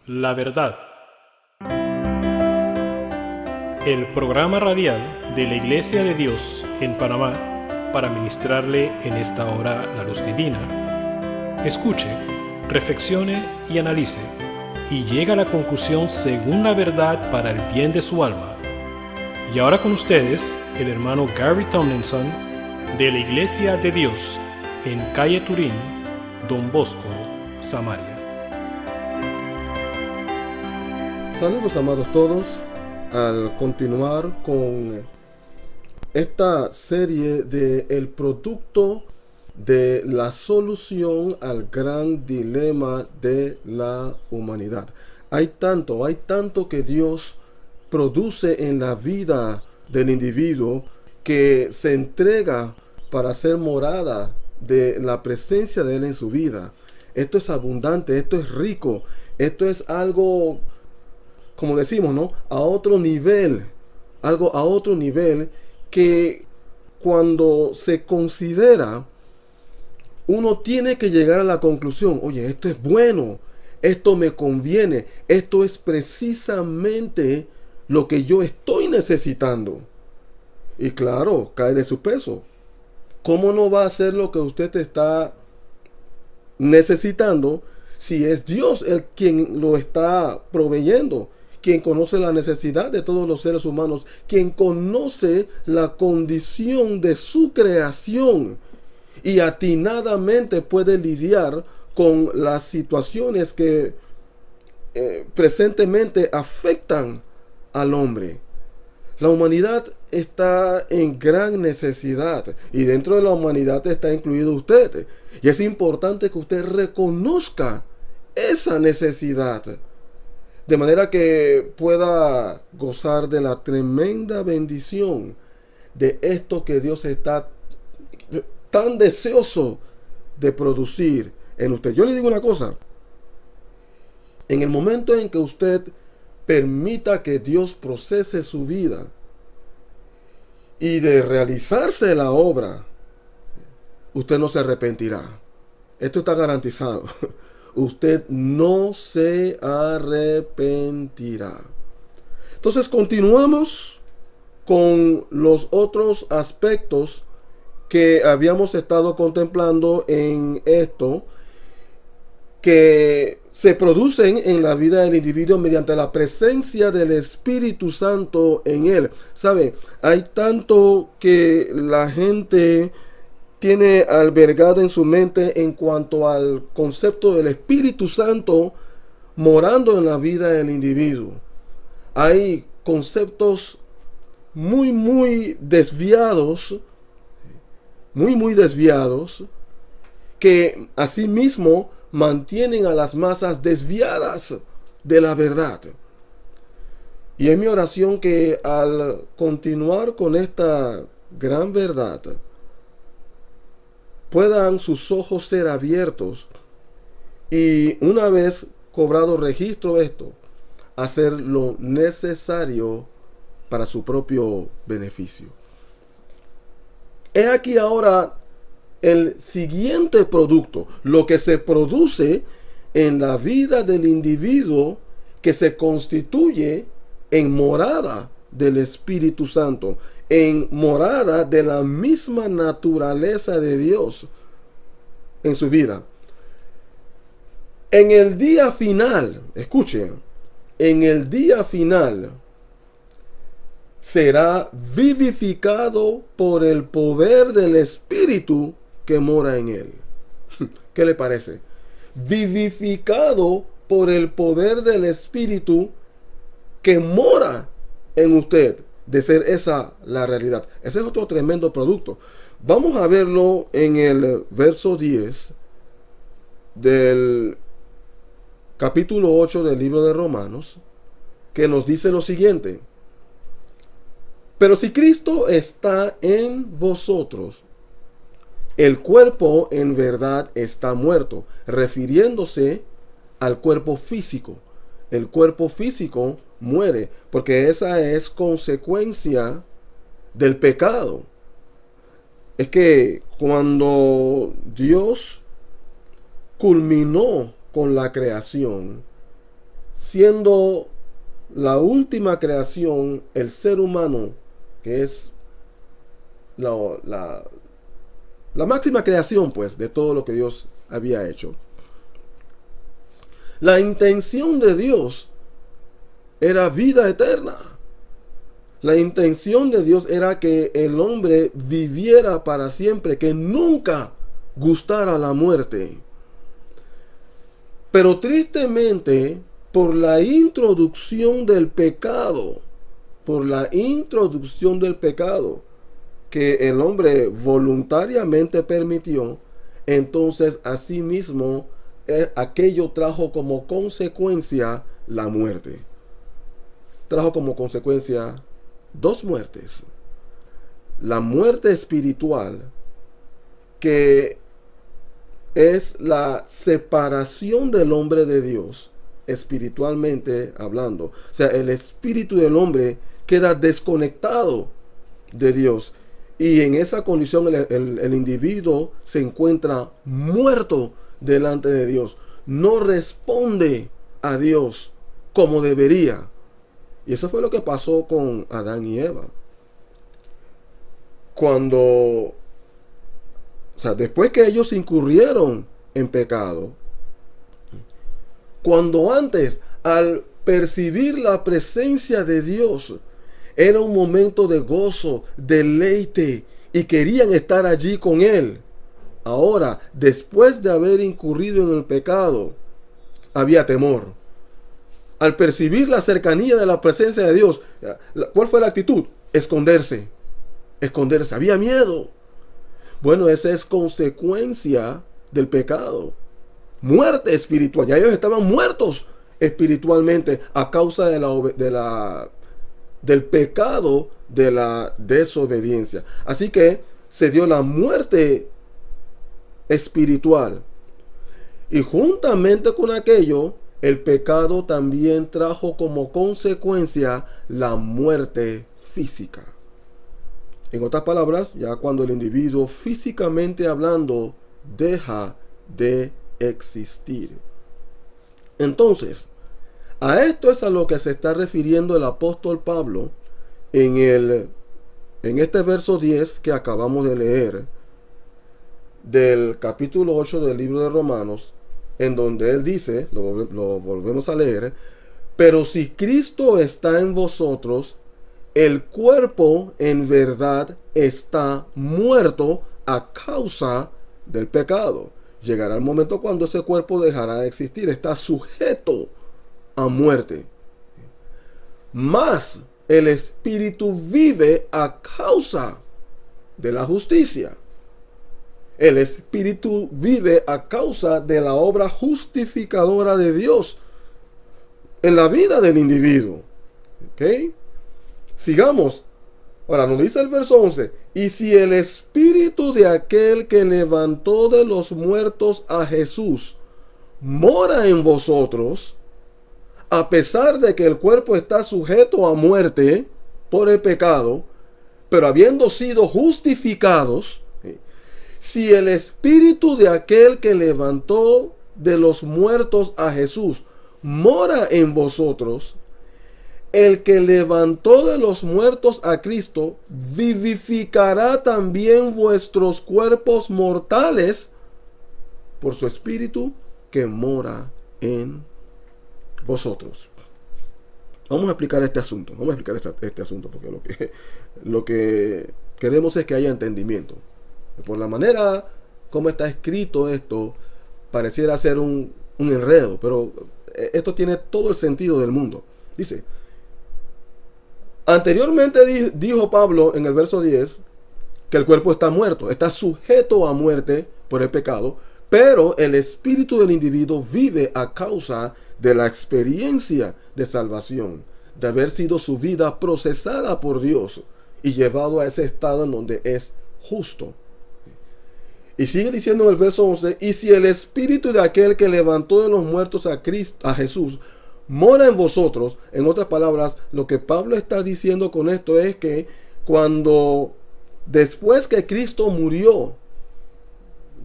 La verdad. El programa radial de la Iglesia de Dios en Panamá para ministrarle en esta hora la luz divina. Escuche, reflexione y analice, y llegue a la conclusión según la verdad para el bien de su alma. Y ahora con ustedes, el hermano Gary Tomlinson de la Iglesia de Dios en calle Turín, Don Bosco, Samaria. Saludos, amados todos, al continuar con esta serie de el producto de la solución al gran dilema de la humanidad. Hay tanto que Dios produce en la vida del individuo que se entrega para ser morada de la presencia de Él en su vida. Esto es abundante, esto es rico, esto es algo, como decimos, ¿no? A otro nivel, algo a otro nivel que cuando se considera, uno tiene que llegar a la conclusión, oye, esto es bueno, esto me conviene, esto es precisamente lo que yo estoy necesitando. Y claro, cae de su peso. ¿Cómo no va a ser lo que usted está necesitando si es Dios el quien lo está proveyendo? Quien conoce la necesidad de todos los seres humanos, quien conoce la condición de su creación y atinadamente puede lidiar con las situaciones que presentemente afectan al hombre. La humanidad está en gran necesidad y dentro de la humanidad está incluido usted. Y es importante que usted reconozca esa necesidad, de manera que pueda gozar de la tremenda bendición de esto que Dios está tan deseoso de producir en usted. Yo le digo una cosa. En el momento en que usted permita que Dios procese su vida y de realizarse la obra, usted no se arrepentirá. Esto está garantizado. Usted no se arrepentirá. Entonces continuamos con los otros aspectos que habíamos estado contemplando en esto, que se producen en la vida del individuo mediante la presencia del Espíritu Santo en él. ¿Sabe? Hay tanto que la gente tiene albergada en su mente en cuanto al concepto del Espíritu Santo morando en la vida del individuo. Hay conceptos muy desviados, muy desviados, que asimismo mantienen a las masas desviadas de la verdad. Y es mi oración que al continuar con esta gran verdad, puedan sus ojos ser abiertos y una vez cobrado registro de esto, hacer lo necesario para su propio beneficio. He aquí ahora el siguiente producto, lo que se produce en la vida del individuo que se constituye en morada del Espíritu Santo, en morada de la misma naturaleza de Dios en su vida. En el día final, escuchen, en el día final será vivificado por el poder del Espíritu que mora en él. ¿Qué le parece? Vivificado por el poder del Espíritu que mora en usted. De ser esa la realidad. Ese es otro tremendo producto. Vamos a verlo en el verso 10 del capítulo 8 del libro de Romanos, que nos dice lo siguiente: pero si Cristo está en vosotros, el cuerpo en verdad está muerto, refiriéndose al cuerpo físico. El cuerpo físico muere, porque esa es consecuencia del pecado. Es que cuando Dios culminó con la creación, siendo la última creación, el ser humano, que es la máxima creación, pues, de todo lo que Dios había hecho. La intención de Dios era vida eterna. La intención de Dios era que el hombre viviera para siempre, que nunca gustara la muerte. Pero tristemente, por la introducción del pecado, que el hombre voluntariamente permitió, entonces asimismo aquello trajo como consecuencia la muerte. Trajo como consecuencia dos muertes. La muerte espiritual, que es la separación del hombre de Dios, espiritualmente hablando. O sea, el espíritu del hombre queda desconectado de Dios. Y en esa condición el individuo se encuentra muerto delante de Dios. No responde a Dios como debería. Y eso fue lo que pasó con Adán y Eva. Después que ellos incurrieron en pecado, cuando antes, al percibir la presencia de Dios, era un momento de gozo, deleite, y querían estar allí con Él. Ahora, después de haber incurrido en el pecado, había temor. Al percibir la cercanía de la presencia de Dios, ¿cuál fue la actitud? Esconderse. Había miedo. Bueno, esa es consecuencia del pecado. Muerte espiritual. Ya ellos estaban muertos espiritualmente a causa del pecado, de la desobediencia. Así que se dio la muerte espiritual. Y juntamente con aquello, el pecado también trajo como consecuencia la muerte física. En otras palabras, ya cuando el individuo físicamente hablando deja de existir. Entonces, a esto es a lo que se está refiriendo el apóstol Pablo en este verso 10 que acabamos de leer del capítulo 8 del libro de Romanos, en donde él dice, lo volvemos a leer: pero si Cristo está en vosotros, el cuerpo en verdad está muerto a causa del pecado. Llegará el momento cuando ese cuerpo dejará de existir, está sujeto a muerte. Mas el espíritu vive a causa de la justicia. El espíritu vive a causa de la obra justificadora de Dios en la vida del individuo. ¿Ok? Sigamos. Ahora nos dice el verso 11: y si el espíritu de aquel que levantó de los muertos a Jesús mora en vosotros, a pesar de que el cuerpo está sujeto a muerte por el pecado, pero habiendo sido justificados, si el espíritu de aquel que levantó de los muertos a Jesús mora en vosotros, el que levantó de los muertos a Cristo vivificará también vuestros cuerpos mortales por su espíritu que mora en vosotros. Vamos a explicar este asunto. Porque lo que queremos es que haya entendimiento. Por la manera como está escrito esto, pareciera ser un enredo, pero esto tiene todo el sentido del mundo. Dice: anteriormente dijo Pablo en el verso 10 que el cuerpo está muerto, está sujeto a muerte por el pecado, pero el espíritu del individuo vive a causa de la experiencia de salvación, de haber sido su vida procesada por Dios y llevado a ese estado en donde es justo. Y sigue diciendo en el verso 11: y si el espíritu de aquel que levantó de los muertos a Jesús mora en vosotros. En otras palabras, lo que Pablo está diciendo con esto es que después que Cristo murió,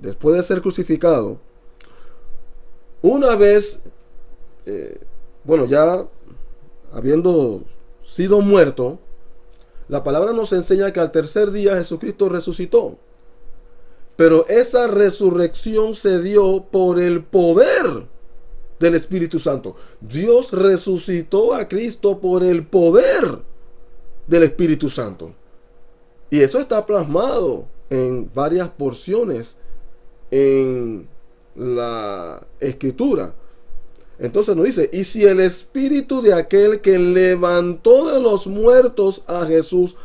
después de ser crucificado, una vez bueno, ya habiendo sido muerto, la palabra nos enseña que al tercer día Jesucristo resucitó. Pero esa resurrección se dio por el poder del Espíritu Santo. Dios resucitó a Cristo por el poder del Espíritu Santo. Y eso está plasmado en varias porciones en la Escritura. Entonces nos dice, y si el Espíritu de aquel que levantó de los muertos a Jesús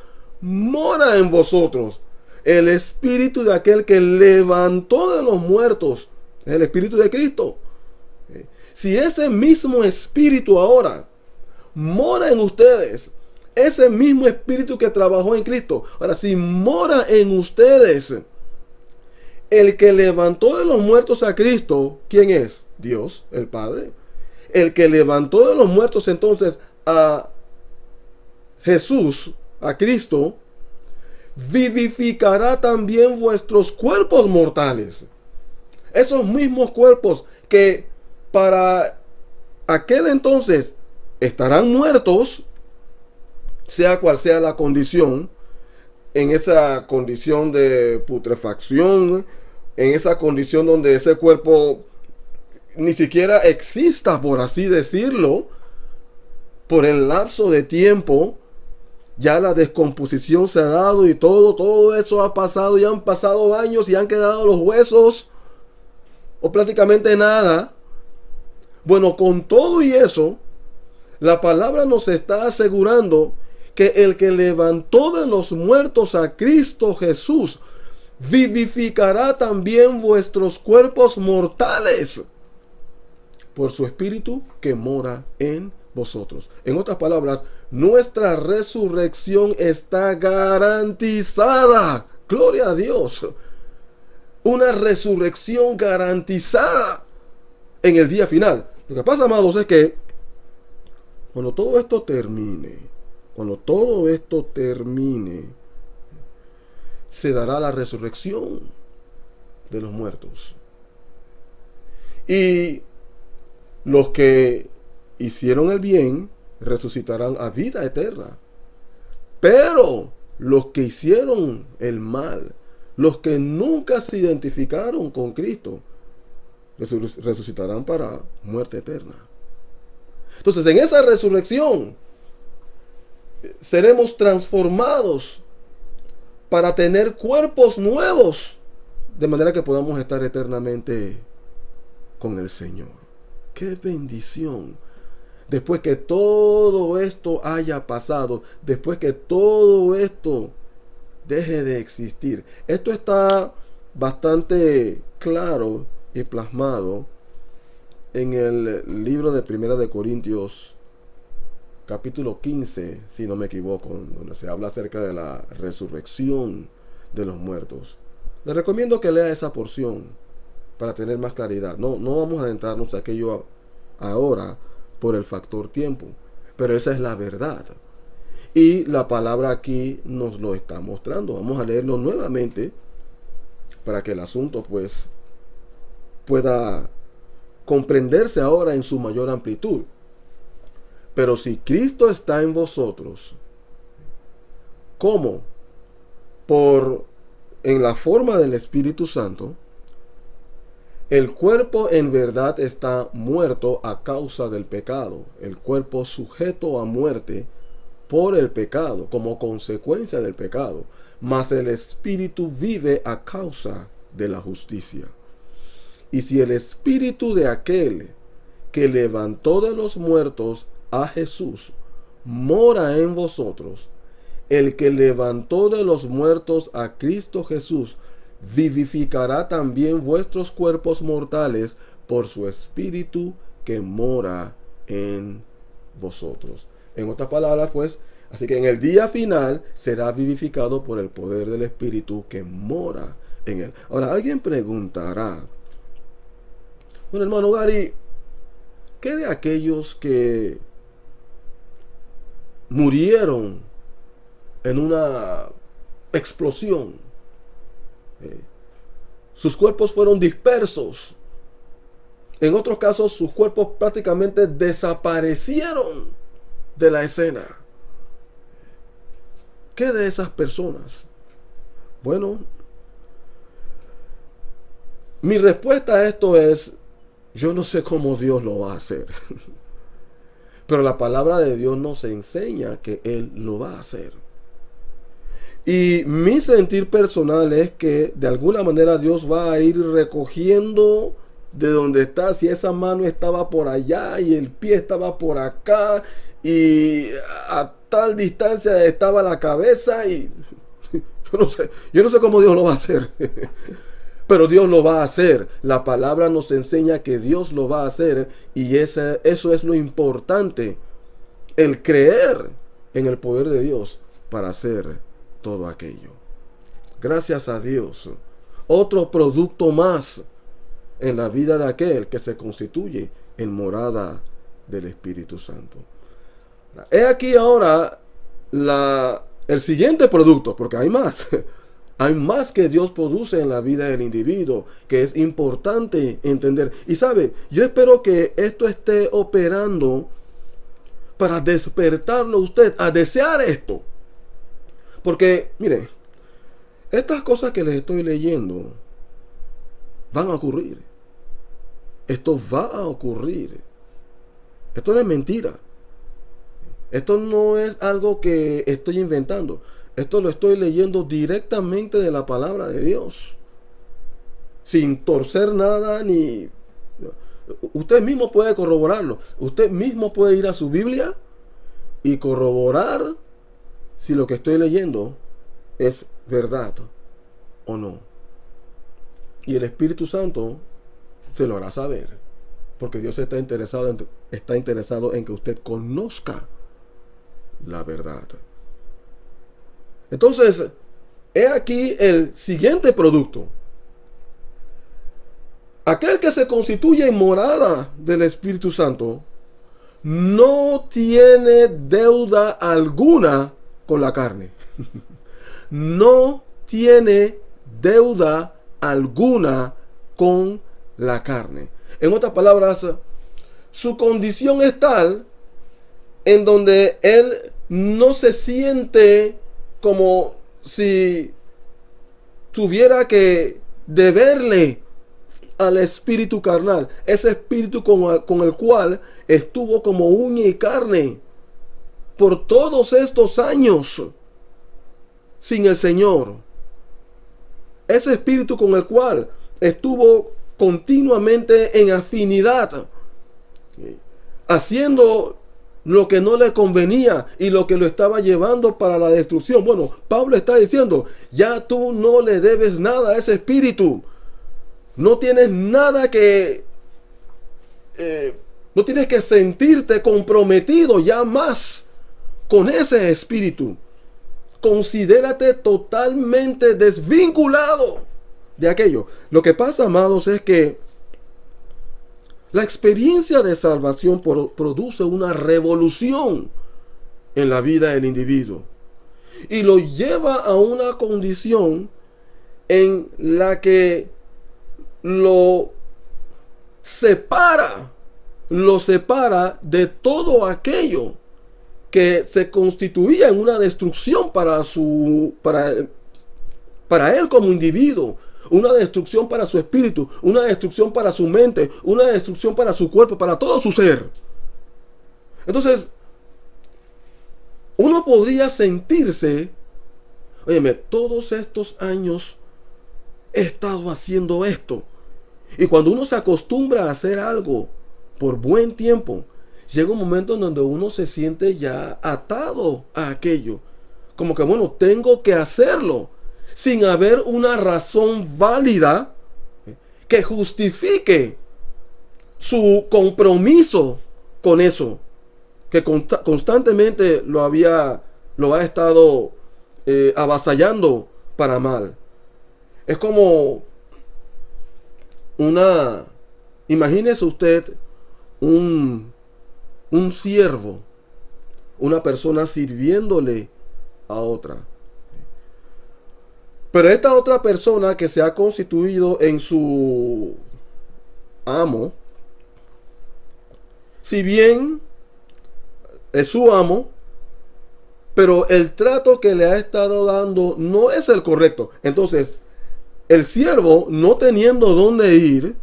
mora en vosotros, el Espíritu de aquel que levantó de los muertos es el Espíritu de Cristo. Si ese mismo Espíritu ahora mora en ustedes, ese mismo Espíritu que trabajó en Cristo, ahora si mora en ustedes, el que levantó de los muertos a Cristo, ¿quién es? Dios, el Padre. El que levantó de los muertos entonces a Jesús, a Cristo, vivificará también vuestros cuerpos mortales. Esos mismos cuerpos que para aquel entonces estarán muertos, sea cual sea la condición, en esa condición de putrefacción, en esa condición donde ese cuerpo ni siquiera exista, por así decirlo, por el lapso de tiempo, ya la descomposición se ha dado y todo eso ha pasado y han pasado años y han quedado los huesos o prácticamente nada. Bueno, con todo y eso, la palabra nos está asegurando que el que levantó de los muertos a Cristo Jesús vivificará también vuestros cuerpos mortales por su Espíritu que mora en vosotros. En otras palabras, nuestra resurrección está garantizada. Gloria a Dios. Una resurrección garantizada en el día final. Lo que pasa, amados, es que cuando todo esto termine, se dará la resurrección de los muertos. Y los que hicieron el bien resucitarán a vida eterna. Pero los que hicieron el mal, los que nunca se identificaron con Cristo, resucitarán para muerte eterna. Entonces, en esa resurrección seremos transformados para tener cuerpos nuevos, de manera que podamos estar eternamente con el Señor. ¡Qué bendición! Después que todo esto haya pasado, después que todo esto deje de existir. Esto está bastante claro y plasmado en el libro de Primera de Corintios, capítulo 15, si no me equivoco, donde se habla acerca de la resurrección de los muertos. Les recomiendo que lea esa porción para tener más claridad. No vamos a adentrarnos a aquello ahora por el factor tiempo, pero esa es la verdad. Y la palabra aquí nos lo está mostrando. Vamos a leerlo nuevamente para que el asunto pues pueda comprenderse ahora en su mayor amplitud. Pero si Cristo está en vosotros, ¿cómo? En la forma del Espíritu Santo. El cuerpo en verdad está muerto a causa del pecado. El cuerpo sujeto a muerte por el pecado, como consecuencia del pecado. Mas el Espíritu vive a causa de la justicia. Y si el Espíritu de aquel que levantó de los muertos a Jesús mora en vosotros, el que levantó de los muertos a Cristo Jesús vivificará también vuestros cuerpos mortales por su Espíritu que mora en vosotros. En otras palabras, pues, así que en el día final será vivificado por el poder del Espíritu que mora en él. Ahora, alguien preguntará, bueno, hermano Gary, ¿qué de aquellos que murieron en una explosión? Sus cuerpos fueron dispersos. En otros casos, sus cuerpos prácticamente desaparecieron de la escena. ¿Qué de esas personas? Bueno, mi respuesta a esto es, yo no sé cómo Dios lo va a hacer. Pero la palabra de Dios nos enseña que Él lo va a hacer. Y mi sentir personal es que de alguna manera Dios va a ir recogiendo de donde está. Si esa mano estaba por allá y el pie estaba por acá y a tal distancia estaba la cabeza, y yo no sé cómo Dios lo va a hacer. Pero Dios lo va a hacer. La palabra nos enseña que Dios lo va a hacer, y eso es lo importante, el creer en el poder de Dios para hacer todo aquello. Gracias a Dios. Otro producto más en la vida de aquel que se constituye en morada del Espíritu Santo. He aquí ahora el siguiente producto, porque hay más. Hay más que Dios produce en la vida del individuo, que es importante entender. Y sabe, yo espero que esto esté operando para despertarlo a usted a desear esto. Porque, mire, estas cosas que les estoy leyendo van a ocurrir. Esto va a ocurrir. Esto no es mentira. Esto no es algo que estoy inventando. Esto lo estoy leyendo directamente de la palabra de Dios. Sin torcer nada ni... Usted mismo puede corroborarlo. Usted mismo puede ir a su Biblia y corroborar si lo que estoy leyendo es verdad o no. Y el Espíritu Santo se lo hará saber. Porque Dios está interesado en que usted conozca la verdad. Entonces, he aquí el siguiente producto. Aquel que se constituye en morada del Espíritu Santo no tiene deuda alguna con la carne. No tiene deuda alguna con la carne. En otras palabras, su condición es tal en donde él no se siente como si tuviera que deberle al espíritu carnal, ese espíritu con el cual estuvo como uña y carne por todos estos años sin el Señor. Ese espíritu con el cual estuvo continuamente en afinidad, haciendo lo que no le convenía y lo que lo estaba llevando para la destrucción. Bueno, Pablo está diciendo, ya tú no le debes nada a ese espíritu. No tienes nada que... no tienes que sentirte comprometido ya más con ese espíritu. Considérate totalmente desvinculado de aquello. Lo que pasa, amados, es que la experiencia de salvación produce una revolución en la vida del individuo y lo lleva a una condición en la que lo separa de todo aquello que se constituía en una destrucción para él como individuo. Una destrucción para su espíritu, una destrucción para su mente, una destrucción para su cuerpo, para todo su ser. Entonces, uno podría sentirse, óyeme, todos estos años he estado haciendo esto. Y cuando uno se acostumbra a hacer algo por buen tiempo, llega un momento en donde uno se siente ya atado a aquello. Como que, bueno, tengo que hacerlo, sin haber una razón válida que justifique su compromiso con eso, que constantemente lo ha estado avasallando para mal. Es como imagínese usted un siervo, una persona sirviéndole a otra. Pero esta otra persona que se ha constituido en su amo, si bien es su amo, pero el trato que le ha estado dando no es el correcto. Entonces, el siervo, no teniendo dónde ir,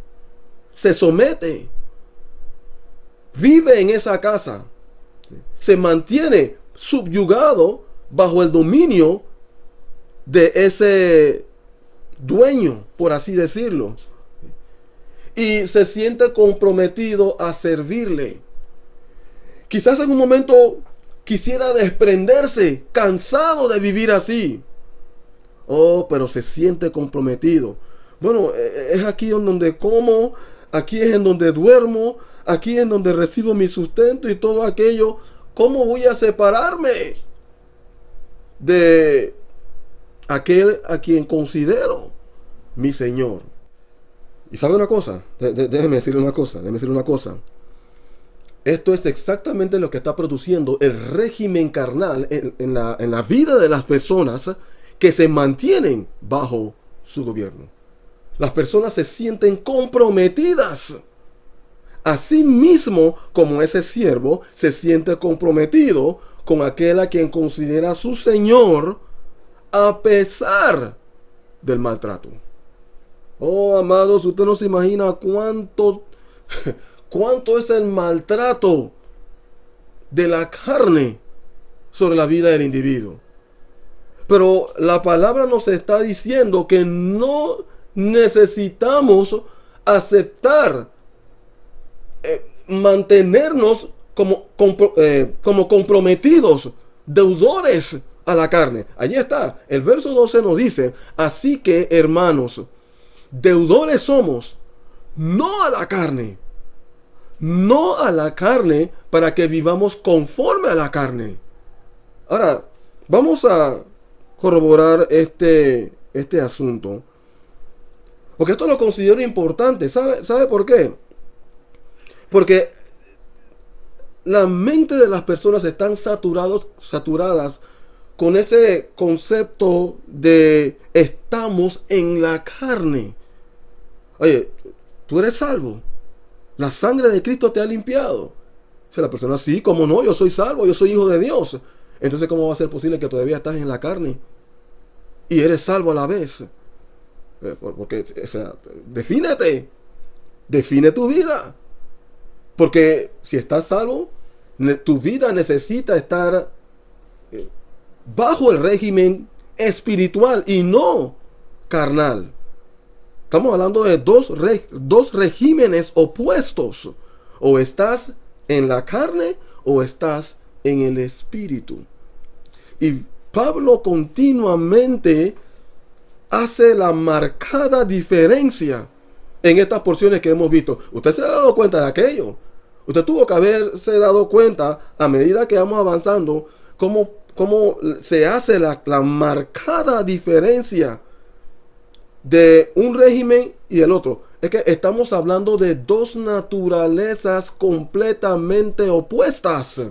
se somete. Vive en esa casa. Se mantiene subyugado bajo el dominio de ese dueño, por así decirlo. Y se siente comprometido a servirle. Quizás en un momento quisiera desprenderse, cansado de vivir así. Oh, pero se siente comprometido. Bueno, es aquí en donde como, aquí es en donde duermo, aquí es en donde recibo mi sustento y todo aquello. ¿Cómo voy a separarme de aquel a quien considero mi Señor? Y sabe una cosa, déjeme decirle una cosa. Esto es exactamente lo que está produciendo el régimen carnal en la vida de las personas que se mantienen bajo su gobierno. Las personas se sienten comprometidas. Así mismo como ese siervo se siente comprometido con aquel a quien considera su Señor, a pesar del maltrato. Oh, amados, usted no se imagina cuánto es el maltrato de la carne sobre la vida del individuo. Pero la palabra nos está diciendo que no necesitamos aceptar, mantenernos como comprometidos, deudores a la carne. Allí está, el verso 12 nos dice: así que, hermanos, deudores somos, no a la carne, para que vivamos conforme a la carne. Ahora, vamos a corroborar este asunto, porque esto lo considero importante. ¿Sabe por qué? Porque la mente de las personas están saturadas con ese concepto de estamos en la carne. Oye, tú eres salvo. La sangre de Cristo te ha limpiado. O sea, la persona, sí, ¿cómo no? Yo soy salvo, yo soy hijo de Dios. Entonces, ¿cómo va a ser posible que todavía estás en la carne y eres salvo a la vez? Porque, o sea, define tu vida. Porque si estás salvo, tu vida necesita estar bajo el régimen espiritual y no carnal. Estamos hablando de dos regímenes opuestos. O estás en la carne o estás en el espíritu. Y Pablo continuamente hace la marcada diferencia en estas porciones que hemos visto. Usted se ha dado cuenta de aquello. Usted tuvo que haberse dado cuenta, a medida que vamos avanzando, cómo se hace la marcada diferencia de un régimen y el otro. Es que estamos hablando de dos naturalezas completamente opuestas.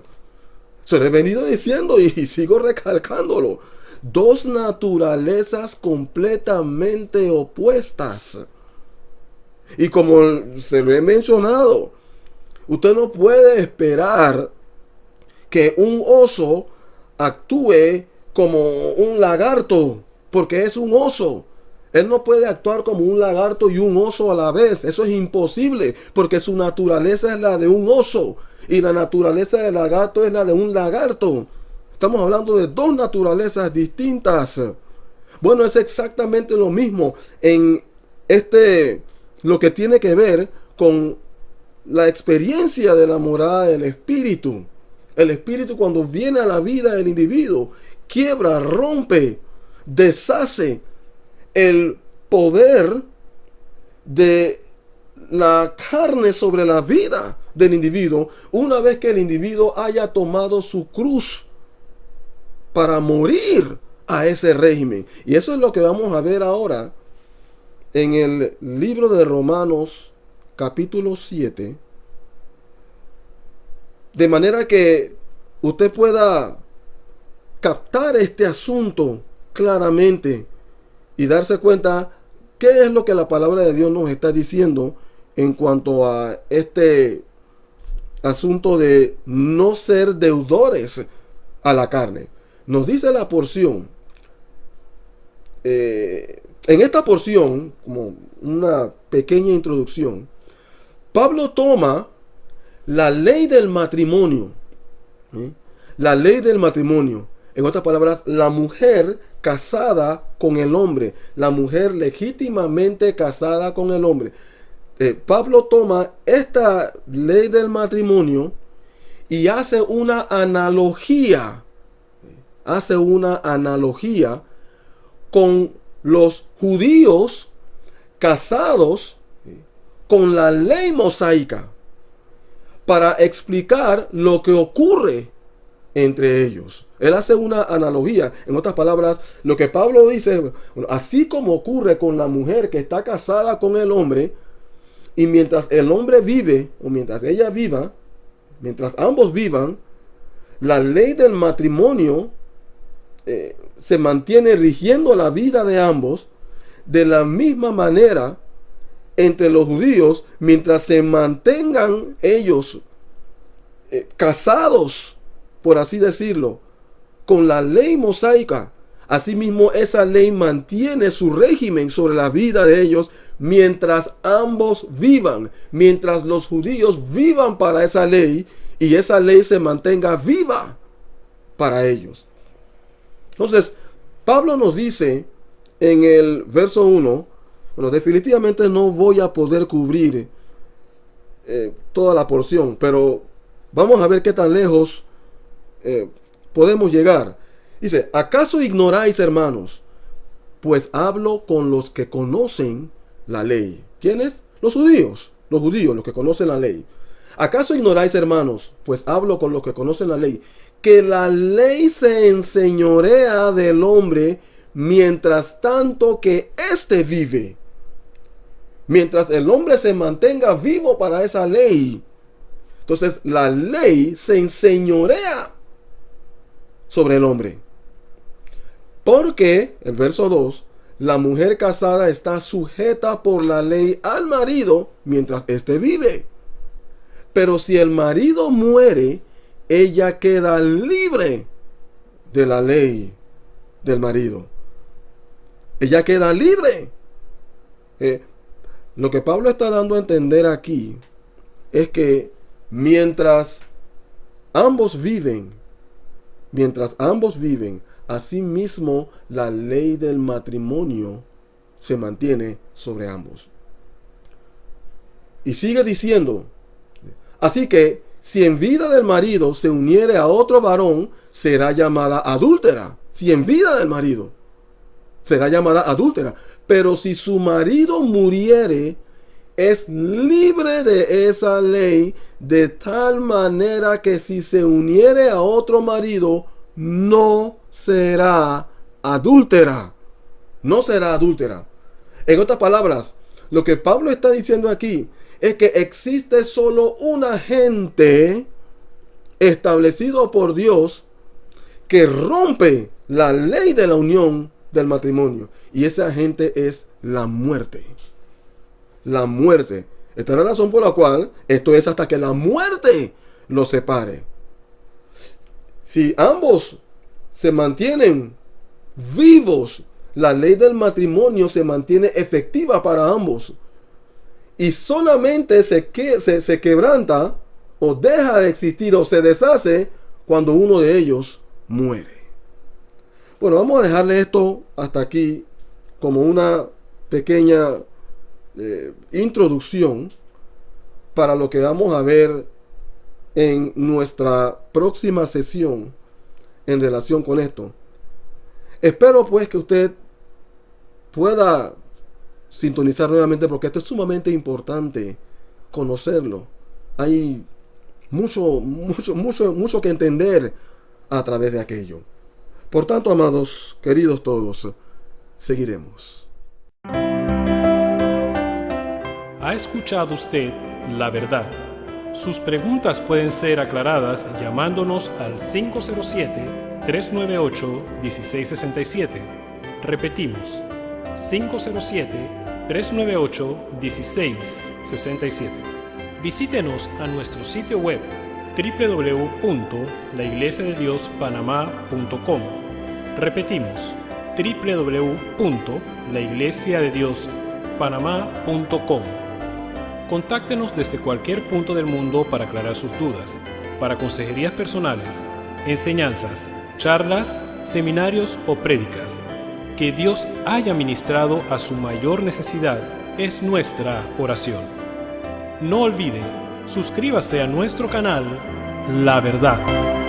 Se lo he venido diciendo y sigo recalcándolo. Dos naturalezas completamente opuestas. Y como se lo he mencionado, usted no puede esperar que un oso actúe como un lagarto, porque es un oso. Él no puede actuar como un lagarto y un oso a la vez. Eso es imposible, porque su naturaleza es la de un oso y la naturaleza del lagarto es la de un lagarto. Estamos hablando de dos naturalezas distintas. Bueno, es exactamente lo mismo en lo que tiene que ver con la experiencia de la morada del Espíritu. El Espíritu, cuando viene a la vida del individuo, quiebra, rompe, deshace el poder de la carne sobre la vida del individuo, una vez que el individuo haya tomado su cruz para morir a ese régimen. Y eso es lo que vamos a ver ahora en el libro de Romanos capítulo 7, de manera que usted pueda captar este asunto claramente y darse cuenta qué es lo que la palabra de Dios nos está diciendo en cuanto a este asunto de no ser deudores a la carne. Nos dice la porción. En esta porción, como una pequeña introducción, Pablo toma la ley del matrimonio. La ley del matrimonio. En otras palabras, la mujer casada con el hombre. La mujer legítimamente casada con el hombre. Pablo toma esta ley del matrimonio y hace una analogía. Hace una analogía con los judíos casados con la ley mosaica para explicar lo que ocurre entre ellos. Él hace una analogía. En otras palabras, lo que Pablo dice, bueno, así como ocurre con la mujer que está casada con el hombre, y mientras el hombre vive, o mientras ella viva, mientras ambos vivan, la ley del matrimonio se mantiene rigiendo la vida de ambos. De la misma manera, entre los judíos, mientras se mantengan ellos casados, por así decirlo, con la ley mosaica, asimismo esa ley mantiene su régimen sobre la vida de ellos mientras ambos vivan, mientras los judíos vivan para esa ley y esa ley se mantenga viva para ellos. Entonces, Pablo nos dice en el verso 1, bueno, definitivamente no voy a poder cubrir toda la porción, pero vamos a ver qué tan lejos podemos llegar. Dice, ¿acaso ignoráis, hermanos? Pues hablo con los que conocen la ley. ¿Quiénes? Los judíos, los que conocen la ley. ¿Acaso ignoráis, hermanos? Pues hablo con los que conocen la ley, que la ley se enseñorea del hombre mientras tanto que éste vive. Mientras el hombre se mantenga vivo para esa ley. Entonces la ley se enseñorea sobre el hombre. Porque, el verso 2, la mujer casada está sujeta por la ley al marido mientras éste vive. Pero si el marido muere, ella queda libre de la ley del marido. Ella queda libre. Lo que Pablo está dando a entender aquí es que mientras ambos viven, asimismo la ley del matrimonio se mantiene sobre ambos. Y sigue diciendo, así que si en vida del marido se uniere a otro varón, será llamada adúltera. Si en vida del marido será llamada adúltera. Pero si su marido muriere, es libre de esa ley, de tal manera que si se uniere a otro marido, no será adúltera. No será adúltera. En otras palabras, lo que Pablo está diciendo aquí es que existe solo un agente establecido por Dios que rompe la ley de la unión del matrimonio. Y ese agente es la muerte. La muerte. Esta es la razón por la cual esto es hasta que la muerte los separe. Si ambos se mantienen vivos, la ley del matrimonio se mantiene efectiva para ambos. Y solamente se quebranta o deja de existir o se deshace cuando uno de ellos muere. Bueno, vamos a dejarle esto hasta aquí como una pequeña introducción para lo que vamos a ver en nuestra próxima sesión en relación con esto. Espero pues que usted pueda sintonizar nuevamente, porque esto es sumamente importante conocerlo. Hay mucho que entender a través de aquello. Por tanto, amados, queridos todos, seguiremos. ¿Ha escuchado usted la verdad? Sus preguntas pueden ser aclaradas llamándonos al 507-398-1667. Repetimos, 507-398-1667. Visítenos a nuestro sitio web www.laiglesiadediospanamá.com. Repetimos, www.laiglesiadediospanamá.com. Contáctenos desde cualquier punto del mundo para aclarar sus dudas, para consejerías personales, enseñanzas, charlas, seminarios o prédicas. Que Dios haya ministrado a su mayor necesidad es nuestra oración. No olvide, suscríbase a nuestro canal La Verdad.